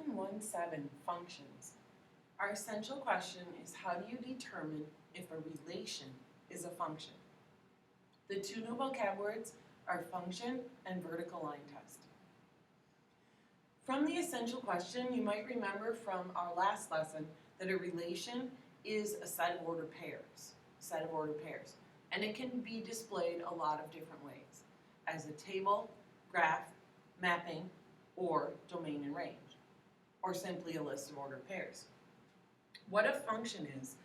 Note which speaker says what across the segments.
Speaker 1: Lesson 1-7, Functions. Our essential question is, how do you determine if a relation is a function? The two new vocab words are function and vertical line test. From the essential question, you might remember from our last lesson that a relation is a set of ordered pairs. And it can be displayed a lot of different ways, as a table, graph, mapping, or domain and range, or simply a list of ordered pairs. What a function is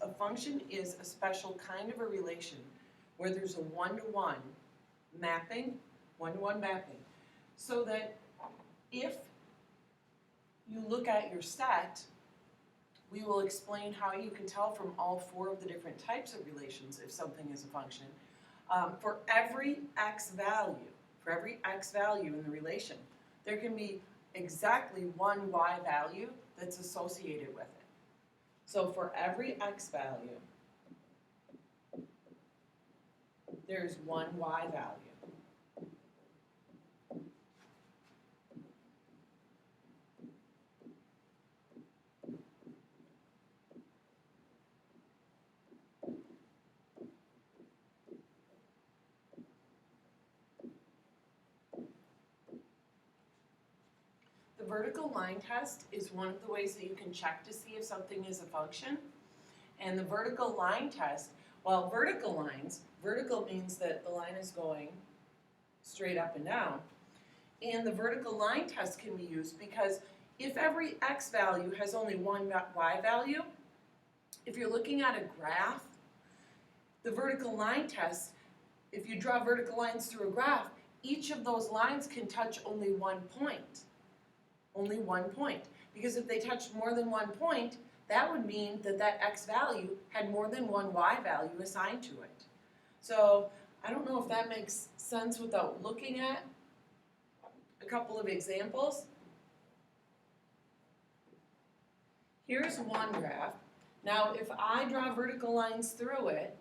Speaker 1: a function is a special kind of a relation where there's a one-to-one mapping, so that if you look at your set, we will explain how you can tell from all four of the different types of relations if something is a function. For every x value in the relation, there can be exactly one y value that's associated with it. So for every x value, there's one y value. The vertical line test is one of the ways that you can check to see if something is a function. And the vertical line test, well, vertical means that the line is going straight up and down. And the vertical line test can be used because if every x value has only one y value, if you're looking at a graph, the vertical line test, if you draw vertical lines through a graph, each of those lines can touch only one point. Only one point. Because if they touched more than one point, that would mean that that x value had more than one y value assigned to it. So I don't know if that makes sense without looking at a couple of examples. Here's one graph. Now if I draw vertical lines through it,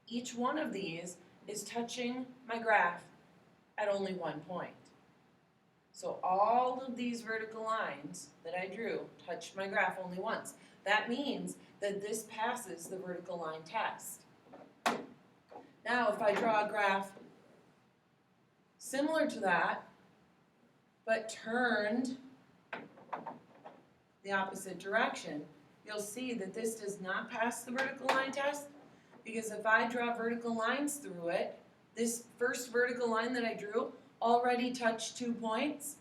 Speaker 1: each one of these is touching my graph at only one point. So all of these vertical lines that I drew touched my graph only once. That means that this passes the vertical line test. Now if I draw a graph similar to that, but turned the opposite direction, you'll see that this does not pass the vertical line test, because if I draw vertical lines through it, this first vertical line that I drew already touched 2 points.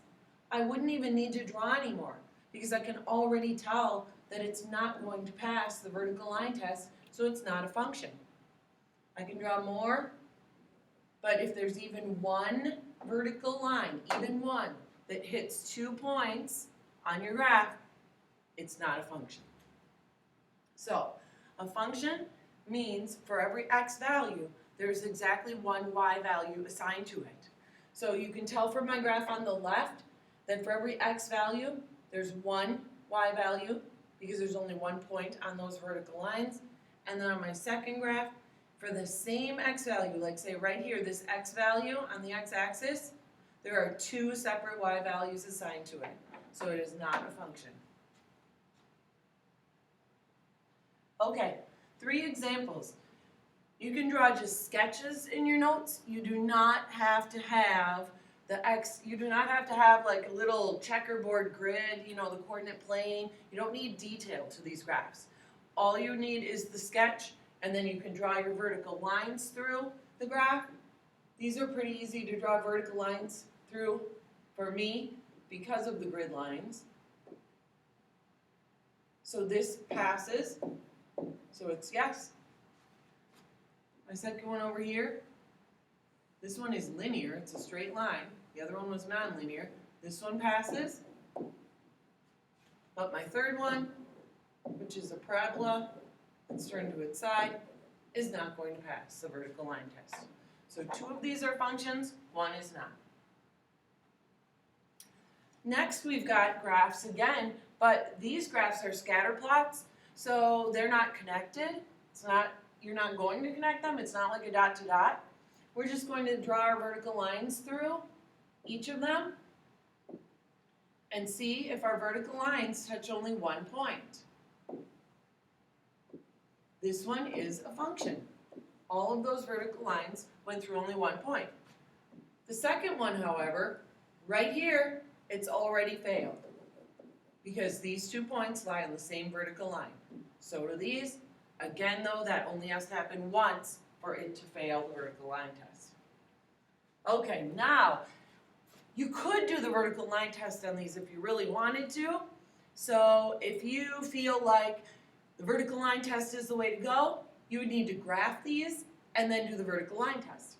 Speaker 1: I wouldn't even need to draw anymore because I can already tell that it's not going to pass the vertical line test, so it's not a function. I can draw more, but if there's even one vertical line, even one, that hits 2 points on your graph, it's not a function. So a function means for every x value, there's exactly one y value assigned to it. So you can tell from my graph on the left that for every x value, there's one y value because there's only 1 point on those vertical lines. And then on my second graph, for the same x value, like say right here, this x value on the x-axis, there are 2 separate y values assigned to it. So it is not a function. Okay, 3 examples. You can draw just sketches in your notes. You do not have to have you do not have to have like a little checkerboard grid, the coordinate plane. You don't need detail to these graphs. All you need is the sketch, and then you can draw your vertical lines through the graph. These are pretty easy to draw vertical lines through for me because of the grid lines. So this passes, so it's yes. My second one over here, this one is linear, it's a straight line. The other one was nonlinear. This one passes. But my third one, which is a parabola that's turned to its side, is not going to pass the vertical line test. So 2 of these are functions, 1 is not. Next we've got graphs again, but these graphs are scatter plots, so they're not connected. You're not going to connect them. It's not like a dot to dot. We're just going to draw our vertical lines through each of them. and see if our vertical lines touch only one point. This one is a function. All of those vertical lines went through only one point. The second one, however, right here, it's already failed because these 2 points lie on the same vertical line. So do these. Again, though, that only has to happen once for it to fail the vertical line test. Okay, now, you could do the vertical line test on these if you really wanted to. So if you feel like the vertical line test is the way to go, you would need to graph these and then do the vertical line test.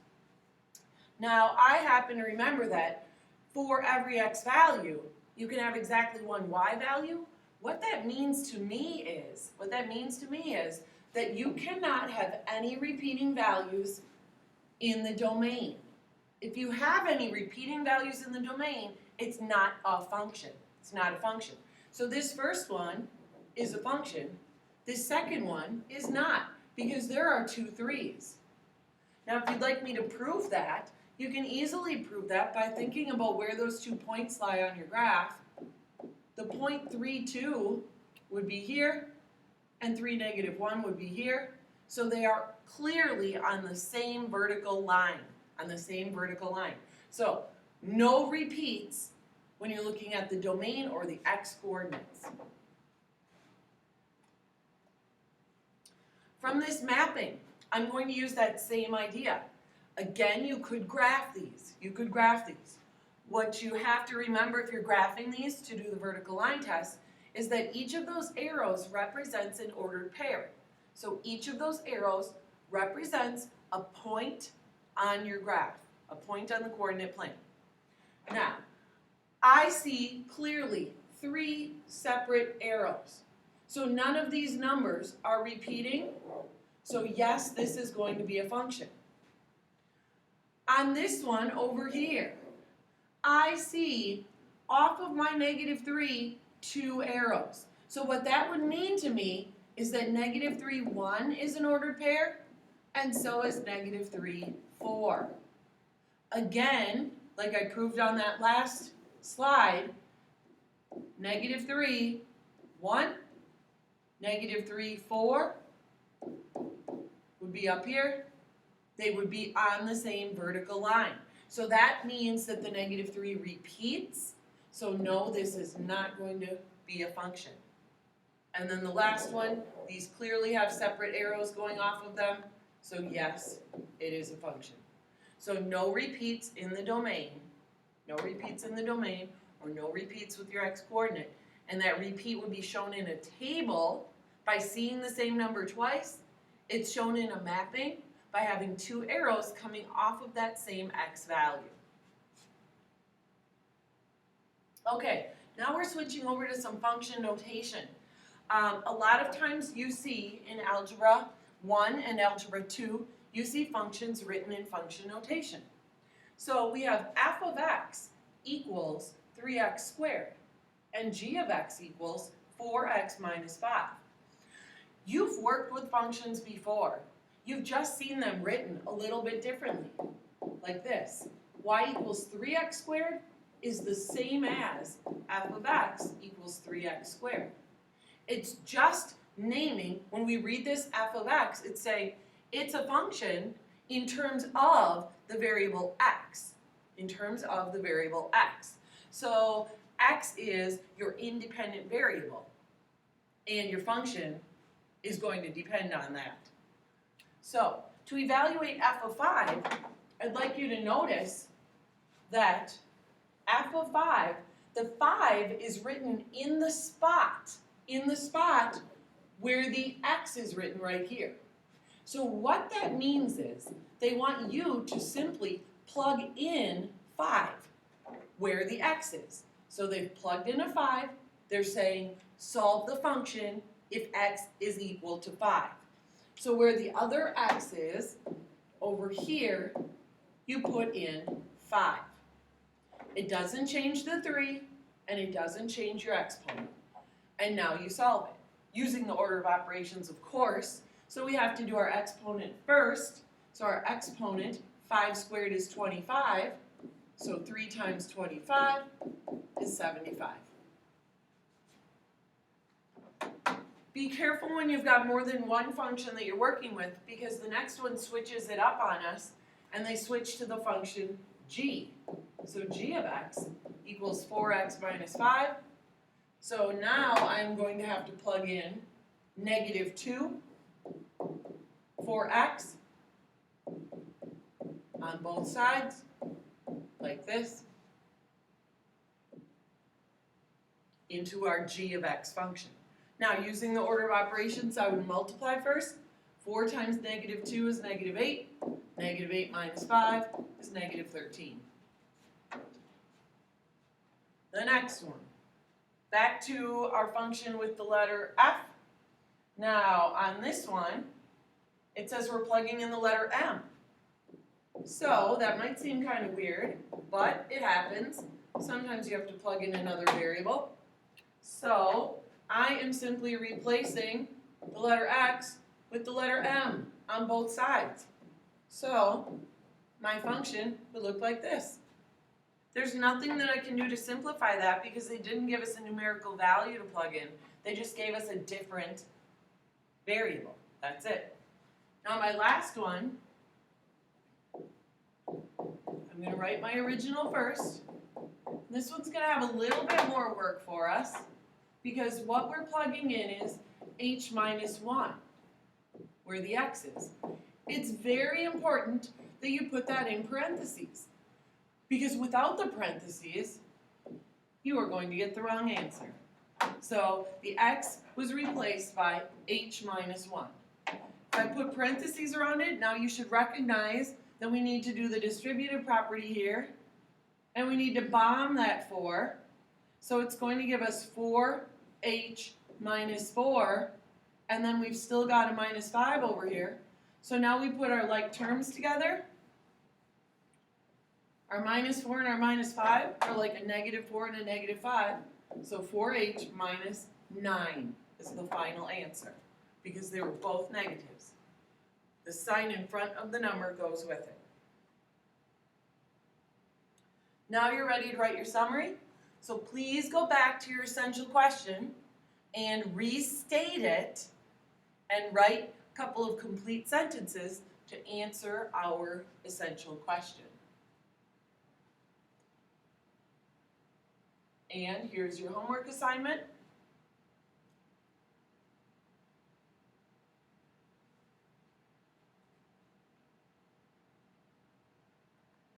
Speaker 1: Now, I happen to remember that for every x value, you can have exactly one y value. What that means to me is that you cannot have any repeating values in the domain. If you have any repeating values in the domain, it's not a function. It's not a function. So this first one is a function. This second one is not, because there are 2 3's. Now, if you'd like me to prove that, you can easily prove that by thinking about where those 2 points lie on your graph. The point 3, 2 would be here, and 3, -1 would be here. So they are clearly on the same vertical line, So no repeats when you're looking at the domain or the x coordinates. From this mapping, I'm going to use that same idea. Again, you could graph these. What you have to remember if you're graphing these to do the vertical line test is that each of those arrows represents an ordered pair. So each of those arrows represents a point on your graph, a point on the coordinate plane. Now, I see clearly 3 separate arrows. So none of these numbers are repeating. So yes, this is going to be a function. On this one over here, I see off of my -3, 2 arrows. So what that would mean to me is that -3, 1 is an ordered pair, and so is -3, 4. Again, like I proved on that last slide, -3, 1, -3, 4 would be up here. They would be on the same vertical line. So that means that the -3 repeats. So no, this is not going to be a function. And then the last one, these clearly have separate arrows going off of them. So yes, it is a function. So no repeats in the domain, or no repeats with your x-coordinate. And that repeat would be shown in a table by seeing the same number twice. It's shown in a mapping by having 2 arrows coming off of that same x value. Okay, now we're switching over to some function notation. A lot of times you see in Algebra 1 and Algebra 2, you see functions written in function notation. So we have f of x equals 3x squared, and g of x equals 4x minus 5. You've worked with functions before. You've just seen them written a little bit differently, like this. Y equals 3x squared is the same as f of x equals 3x squared. It's just naming, when we read this f of x, it's saying it's a function in terms of the variable x. So x is your independent variable, and your function is going to depend on that. So, to evaluate f of 5, I'd like you to notice that f of 5, the 5 is written in the spot where the x is written right here. So what that means is they want you to simply plug in 5 where the x is. So they've plugged in a 5, they're saying solve the function if x is equal to 5. So where the other x is, over here, you put in 5. It doesn't change the 3, and it doesn't change your exponent. And now you solve it. Using the order of operations, of course, so we have to do our exponent first. So our exponent, 5 squared is 25. So 3 times 25 is 75. Be careful when you've got more than one function that you're working with, because the next one switches it up on us and they switch to the function g. So g of x equals 4x minus 5. So now I'm going to have to plug in -2 for x on both sides, like this, into our g of x function. Now, using the order of operations, I would multiply first. 4 times -2 is -8. -8 minus 5 is -13. The next one. Back to our function with the letter f. Now, on this one, it says we're plugging in the letter m. So, that might seem kind of weird, but it happens. Sometimes you have to plug in another variable. So, I am simply replacing the letter x with the letter m on both sides. So, my function would look like this. There's nothing that I can do to simplify that because they didn't give us a numerical value to plug in. They just gave us a different variable. That's it. Now my last one, I'm going to write my original first. This one's going to have a little bit more work for us because what we're plugging in is h minus 1, where the x is. It's very important that you put that in parentheses, because without the parentheses, you are going to get the wrong answer. So the x was replaced by h minus 1. If I put parentheses around it, now you should recognize that we need to do the distributive property here, and we need to bomb that 4. So it's going to give us 4h minus 4, and then we've still got a minus 5 over here. So now we put our like terms together. Our minus 4 and our minus 5 are like a -4 and a -5. So 4h minus 9 is the final answer, because they were both negatives. The sign in front of the number goes with it. Now you're ready to write your summary. So please go back to your essential question and restate it and write a couple of complete sentences to answer our essential question. And here's your homework assignment.